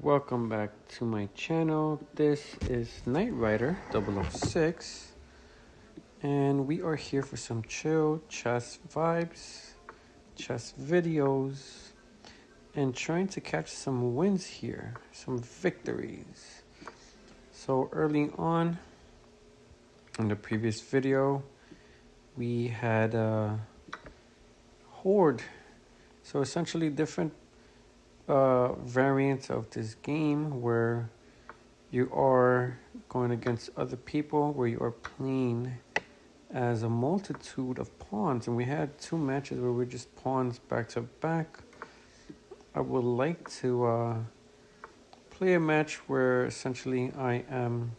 Welcome back to my channel. This is Knight Rider 006 and we are here for some chill chess vibes, chess videos, and trying to catch some wins here, some victories. So early on in the previous video, we had a horde. So essentially different variant of this game where you are going against other people, where you are playing as a multitude of pawns, and we had two matches where we're just pawns back to back. I would like to play a match where essentially I am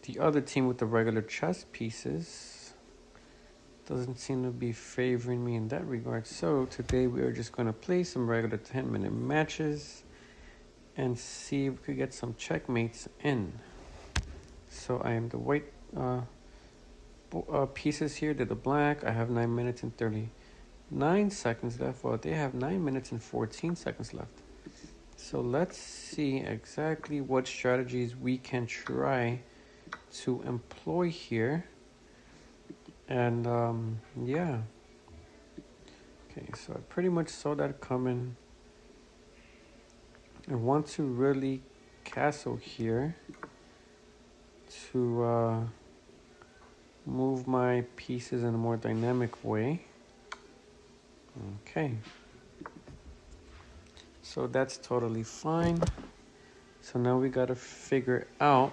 the other team with the regular chess pieces. Doesn't seem to be favoring me in that regard. So today we are just going to play some regular 10-minute matches and see if we could get some checkmates in. So I am the white pieces here. They're the black. I have 9 minutes and 39 seconds left. Well, they have 9 minutes and 14 seconds left. So let's see exactly what strategies we can try to employ here. And yeah, okay, so I pretty much saw that coming. I want to really castle here to move my pieces in a more dynamic way. Okay, so that's totally fine. So now we got to figure out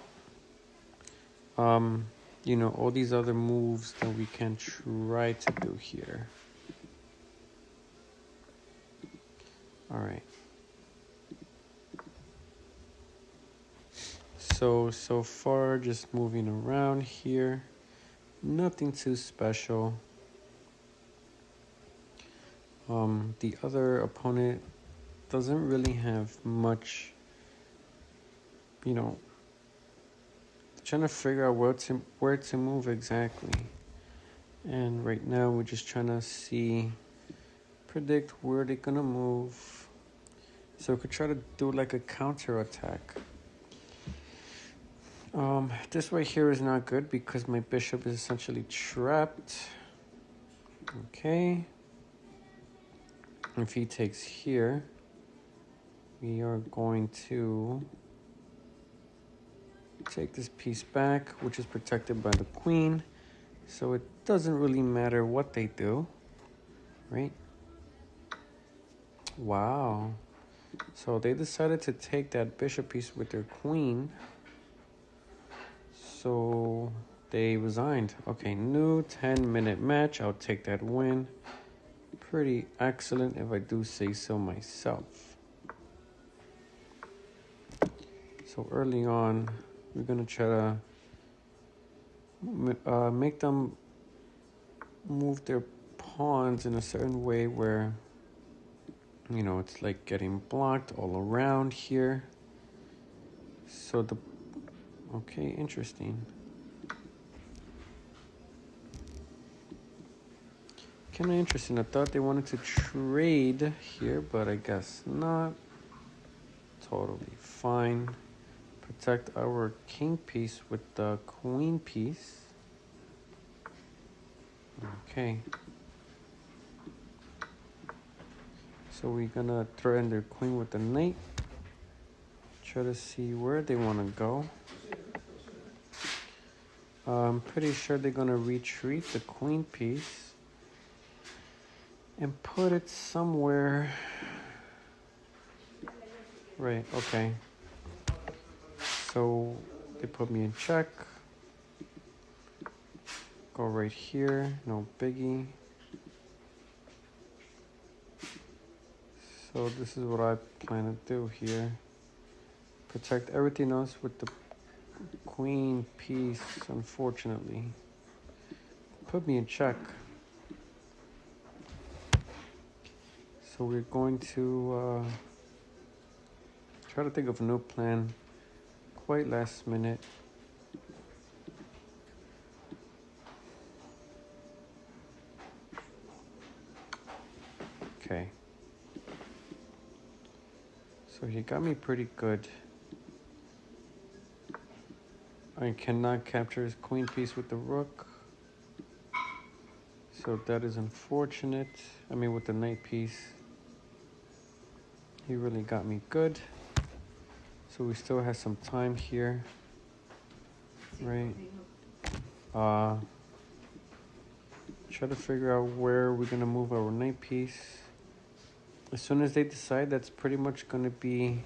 you know, all these other moves that we can try to do here. All right. So far, just moving around here. Nothing too special. The other opponent doesn't really have much, you know, trying to figure out where to move exactly. And right now we're just trying to predict where they're gonna move, so we could try to do like a counter attack. This right here is not good because my bishop is essentially trapped. Okay, if he takes here, we are going to take this piece back, which is protected by the queen, so it doesn't really matter what they do, right? Wow, so they decided to take that bishop piece with their queen, so they resigned. Okay, new 10-minute match. I'll take that win. Pretty excellent if I do say so myself. So early on, we're gonna try to make them move their pawns in a certain way where, you know, it's like getting blocked all around here. So okay, interesting. Kind of interesting. I thought they wanted to trade here, but I guess not. Totally fine. Protect our king piece with the queen piece. Okay. So we're gonna throw in their queen with the knight. Try to see where they want to go. I'm pretty sure they're gonna retreat the queen piece and put it somewhere. Right, okay. So they put me in check. Go right here, no biggie. So this is what I plan to do here. Protect everything else with the queen piece, unfortunately. Put me in check. So we're going to try to think of a new plan. Quite last minute. Okay. So he got me pretty good. I cannot capture his queen piece with the rook. So that is unfortunate. I mean, with the knight piece. He really got me good. So we still have some time here. Right. Try to figure out where we're gonna move our knight piece. As soon as they decide, that's pretty much gonna be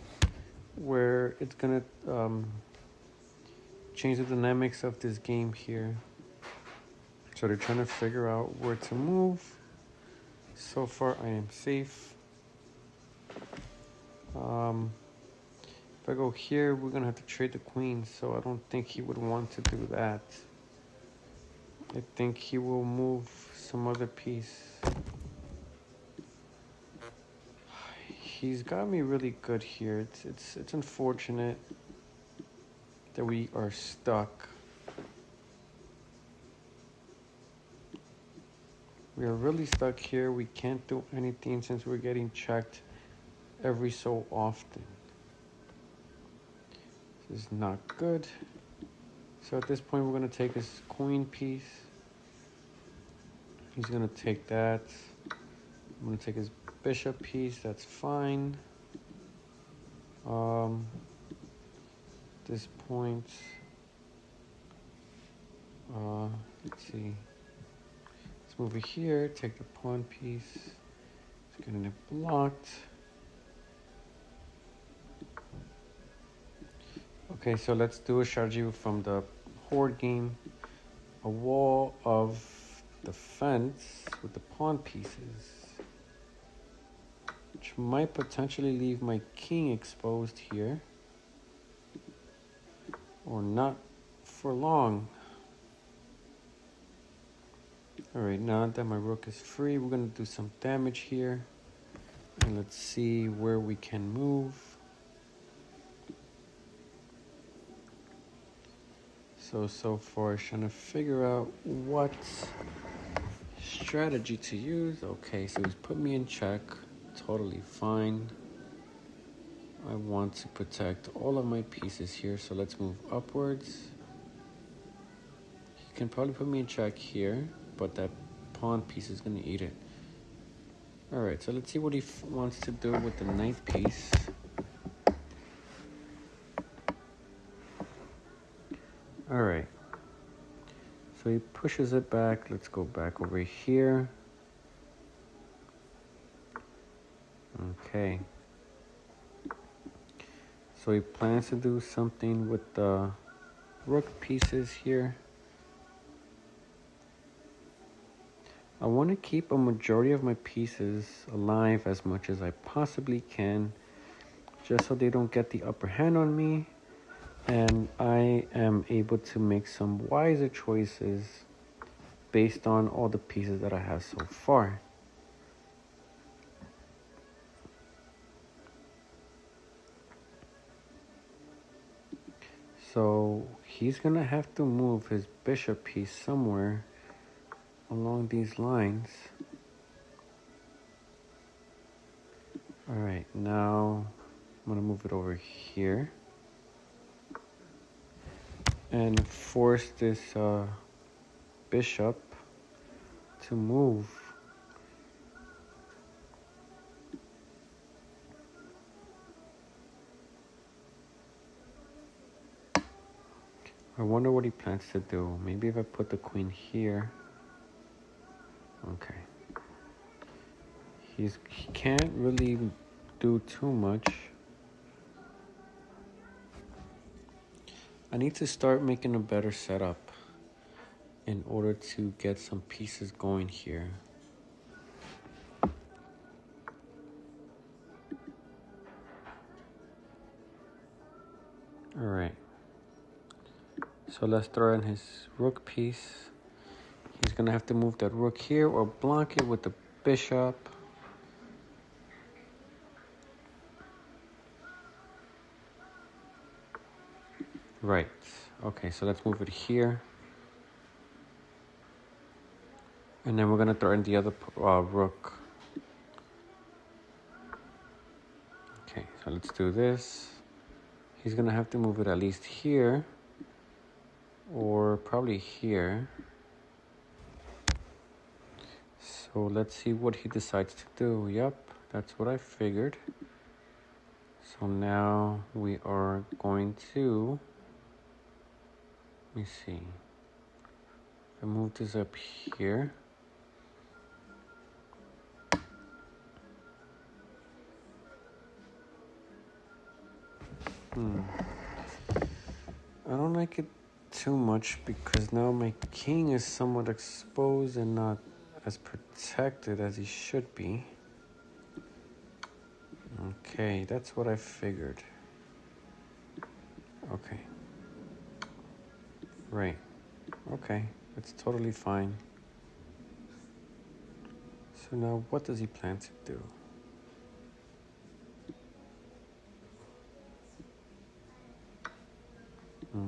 where it's gonna change the dynamics of this game here. So they're trying to figure out where to move. So far, I am safe. If I go here, we're gonna have to trade the queen, so I don't think he would want to do that. I think he will move some other piece. He's got me really good here. It's unfortunate that we are stuck. We are really stuck here. We can't do anything since we're getting checked every so often. This is not good. So at this point, we're gonna take his queen piece. He's gonna take that. I'm gonna take his bishop piece, that's fine. This point, let's see. Let's move it here, take the pawn piece. It's getting it blocked. Okay, so let's do a strategy from the horde game. A wall of defense with the pawn pieces, which might potentially leave my king exposed here, or not for long. All right, now that my rook is free, we're gonna do some damage here, and let's see where we can move. So far, I'm trying to figure out what strategy to use. Okay, so he's put me in check. Totally fine. I want to protect all of my pieces here, so let's move upwards. He can probably put me in check here, but that pawn piece is going to eat it. All right, so let's see what he wants to do with the knight piece. All right. So he pushes it back. Let's go back over here. Okay. So he plans to do something with the rook pieces here. I want to keep a majority of my pieces alive as much as I possibly can, just so they don't get the upper hand on me, and I am able to make some wiser choices based on all the pieces that I have so far. So he's gonna have to move his bishop piece somewhere along these lines. All right, now I'm gonna move it over here and force this bishop to move. I wonder what he plans to do. Maybe if I put the queen here. Okay. He can't really do too much. I need to start making a better setup in order to get some pieces going here. All right. So let's throw in his rook piece. He's gonna have to move that rook here or block it with the bishop. Right. Okay, so let's move it here. And then we're gonna throw in the other rook. Okay, so let's do this. He's gonna have to move it at least here, or probably here. So let's see what he decides to do. Yep, that's what I figured. So now we are going to, let me see. I move this up here. I don't like it too much because now my king is somewhat exposed and not as protected as he should be. Okay, that's what I figured. Okay. Right. Okay, that's totally fine. So now what does he plan to do?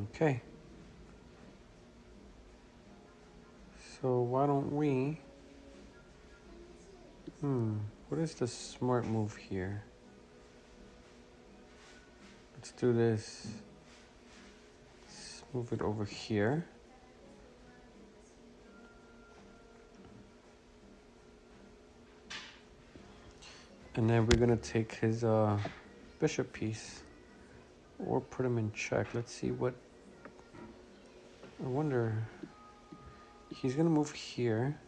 Okay. So why don't we... what is the smart move here? Let's do this. Let's move it over here. And then we're gonna take his bishop piece or put him in check. Let's see what, I wonder, he's gonna move here.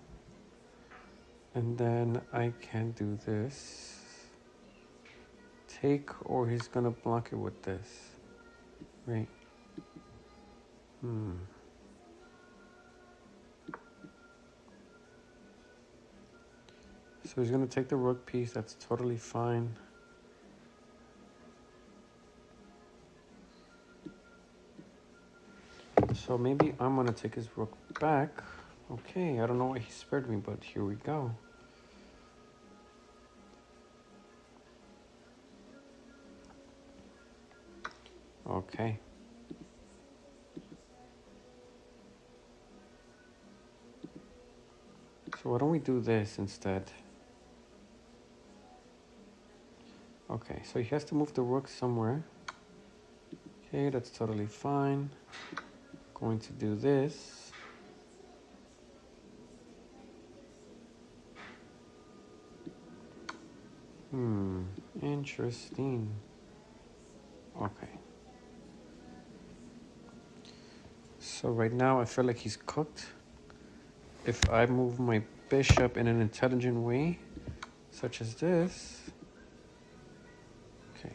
And then I can do this. Take, or he's gonna block it with this. Right. So he's gonna take the rook piece, that's totally fine. So maybe I'm gonna take his rook back. Okay, I don't know why he spared me, but here we go. Okay. So why don't we do this instead? Okay, so he has to move the rook somewhere. Okay, that's totally fine. Going to do this. Interesting. Okay. So right now I feel like he's cooked. If I move my bishop in an intelligent way, such as this. Okay.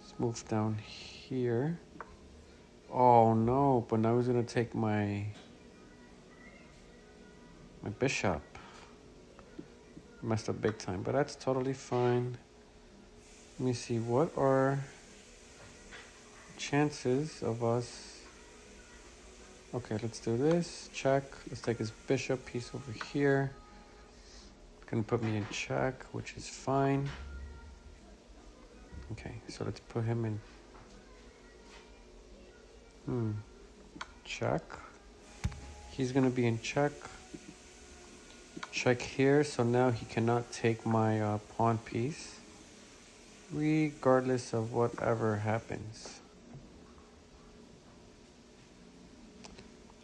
Let's move down here. Oh no, but now he's gonna take my bishop. Messed up big time, but that's totally fine. Let me see, what are chances of us? Okay, let's do this. Check. Let's take his bishop piece over here. Gonna put me in check, which is fine. Okay, so let's put him in check. He's gonna be in check. Check here, so now he cannot take my pawn piece, regardless of whatever happens.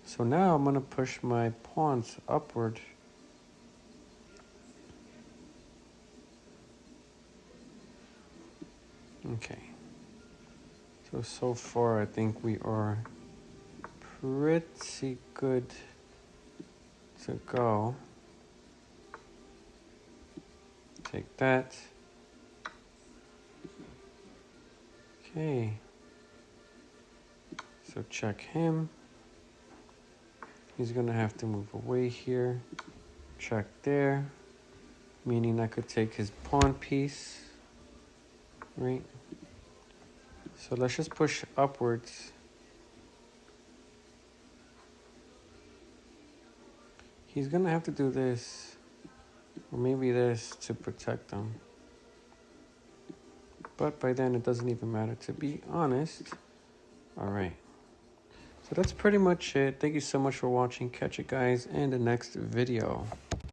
So now I'm gonna push my pawns upward. Okay. So far I think we are pretty good to go. Take that. Okay. So check him. He's gonna have to move away here. Check there. Meaning I could take his pawn piece. Right? So let's just push upwards. He's gonna have to do this, or maybe this, to protect them. But by then it doesn't even matter, to be honest. All right. So that's pretty much it. Thank you so much for watching. Catch you guys in the next video.